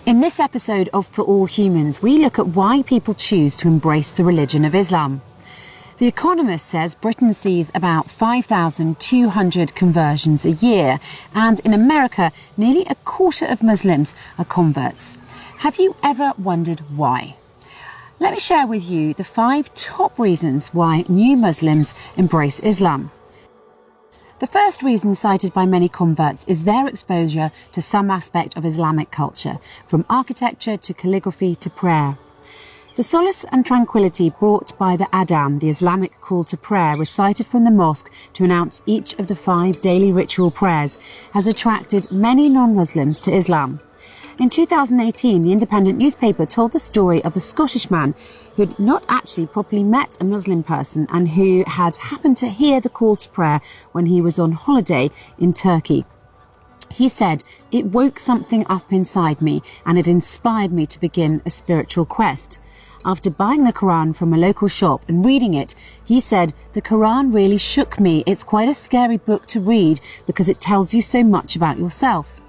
In this episode of For All Humans, we look at why people choose to embrace the religion of Islam. The Economist says Britain sees about 5,200 conversions a year, and in America, nearly a quarter of Muslims are converts. Have you ever wondered why? Let me share with you the 5 top reasons why new Muslims embrace Islam. The first reason cited by many converts is their exposure to some aspect of Islamic culture, from architecture to calligraphy to prayer. The solace and tranquility brought by the adhan, the Islamic call to prayer recited from the mosque to announce each of the 5 daily ritual prayers, has attracted many non-Muslims to Islam. In 2018, the Independent newspaper told the story of a Scottish man who had not actually properly met a Muslim person and who had happened to hear the call to prayer when he was on holiday in Turkey. He said, "It woke something up inside me and it inspired me to begin a spiritual quest." After buying the Quran from a local shop and reading it, he said, "The Quran really shook me. It's quite a scary book to read because it tells you so much about yourself."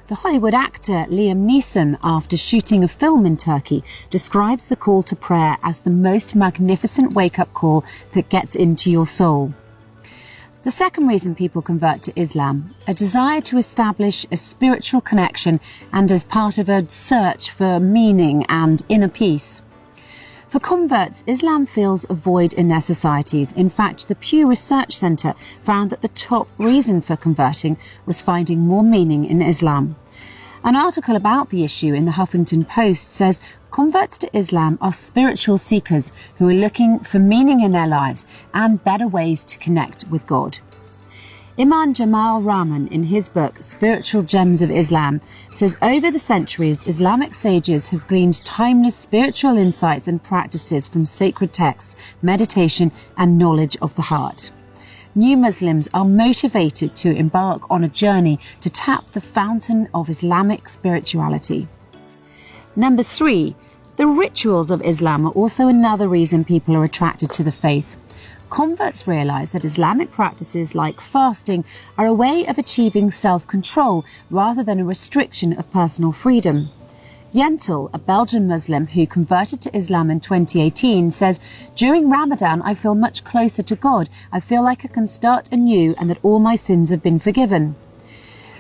The Hollywood actor Liam Neeson, after shooting a film in Turkey, describes the call to prayer as the most magnificent wake-up call that gets into your soul. The second reason people convert to Islam, a desire to establish a spiritual connection and as part of a search for meaning and inner peace. For converts, Islam fills a void in their societies. In fact, the Pew Research Centre found that the top reason for converting was finding more meaning in Islam. An article about the issue in the Huffington Post says converts to Islam are spiritual seekers who are looking for meaning in their lives and better ways to connect with God. Imam Jamal Rahman, in his book Spiritual Gems of Islam, says over the centuries, Islamic sages have gleaned timeless spiritual insights and practices from sacred texts, meditation and knowledge of the heart. New Muslims are motivated to embark on a journey to tap the fountain of Islamic spirituality. Number 3, the rituals of Islam are also another reason people are attracted to the faith. Converts realise that Islamic practices like fasting are a way of achieving self-control rather than a restriction of personal freedom. Yentel, a Belgian Muslim who converted to Islam in 2018, says, "During Ramadan, I feel much closer to God. I feel like I can start anew and that all my sins have been forgiven."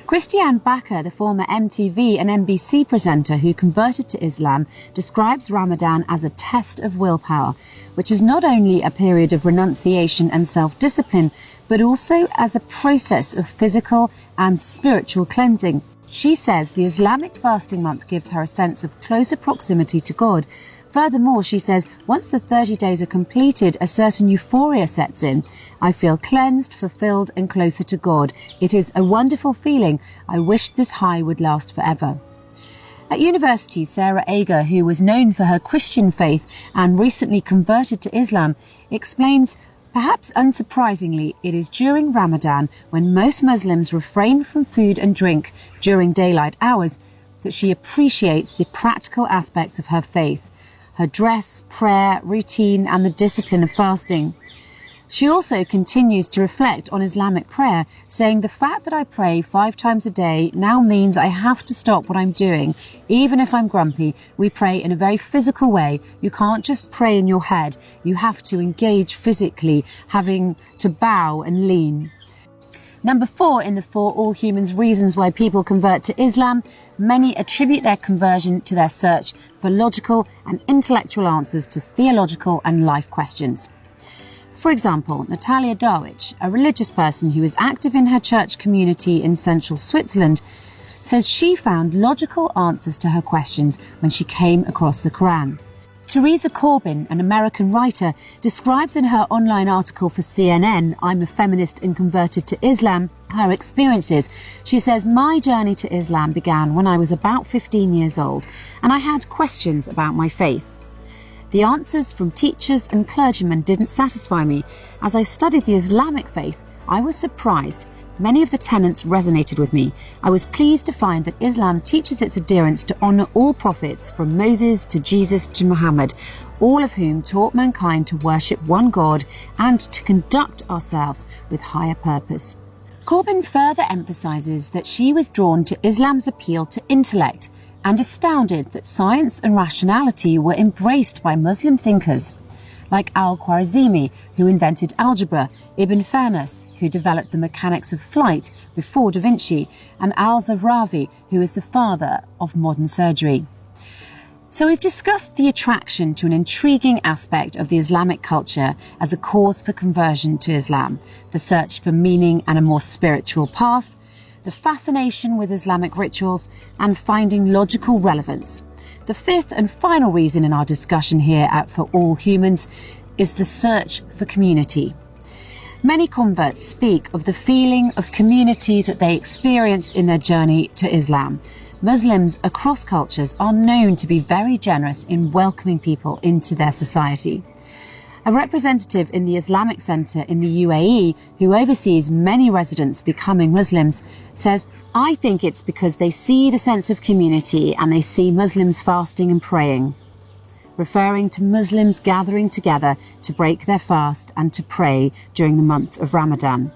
Christiane Bakker, the former MTV and NBC presenter who converted to Islam, describes Ramadan as a test of willpower, which is not only a period of renunciation and self-discipline, but also as a process of physical and spiritual cleansing. She says the Islamic fasting month gives her a sense of closer proximity to God. Furthermore, she says, once the 30 days are completed, a certain euphoria sets in. "I feel cleansed, fulfilled and closer to God. It is a wonderful feeling. I wish this high would last forever." At university, Sarah Ager, who was known for her Christian faith and recently converted to Islam, explains, perhaps unsurprisingly, it is during Ramadan, when most Muslims refrain from food and drink during daylight hours, that she appreciates the practical aspects of her faith. Her dress, prayer, routine and the discipline of fasting. She also continues to reflect on Islamic prayer, saying, "The fact that I pray 5 times a day now means I have to stop what I'm doing. Even if I'm grumpy, we pray in a very physical way. You can't just pray in your head. You have to engage physically, having to bow and lean." Number 4 in the For All Humans reasons why people convert to Islam, many attribute their conversion to their search for logical and intellectual answers to theological and life questions. For example, Natalia Darwich, a religious person who is active in her church community in central Switzerland, says she found logical answers to her questions when she came across the Quran. Teresa Corbin, an American writer, describes in her online article for CNN, "I'm a feminist and converted to Islam," her experiences. She says, "My journey to Islam began when I was about 15 years old, and I had questions about my faith. The answers from teachers and clergymen didn't satisfy me. As I studied the Islamic faith, I was surprised. Many of the tenets resonated with me. I was pleased to find that Islam teaches its adherents to honour all prophets, from Moses to Jesus to Muhammad, all of whom taught mankind to worship one God and to conduct ourselves with higher purpose." Corbin further emphasises that she was drawn to Islam's appeal to intellect, and astounded that science and rationality were embraced by Muslim thinkers, like Al-Khwarizmi, who invented algebra, Ibn Fairness, who developed the mechanics of flight before Da Vinci, and Al-Zawrawi, who is the father of modern surgery. So we've discussed the attraction to an intriguing aspect of the Islamic culture as a cause for conversion to Islam, the search for meaning and a more spiritual path, the fascination with Islamic rituals, and finding logical relevance. The fifth and final reason in our discussion here at For All Humans is the search for community. Many converts speak of the feeling of community that they experience in their journey to Islam. Muslims across cultures are known to be very generous in welcoming people into their society. A representative in the Islamic Centre in the UAE, who oversees many residents becoming Muslims, says, "I think it's because they see the sense of community and they see Muslims fasting and praying," referring to Muslims gathering together to break their fast and to pray during the month of Ramadan.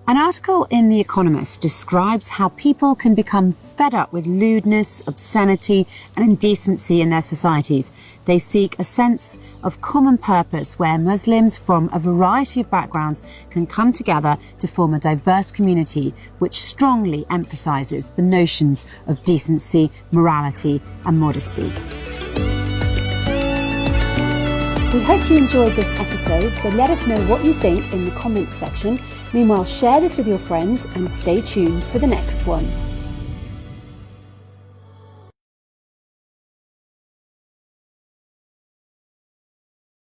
An article in The Economist describes how people can become fed up with lewdness, obscenity and indecency in their societies. They seek a sense of common purpose where Muslims from a variety of backgrounds can come together to form a diverse community which strongly emphasises the notions of decency, morality and modesty. We hope you enjoyed this episode, so let us know what you think in the comments section. Meanwhile, share this with your friends and stay tuned for the next one.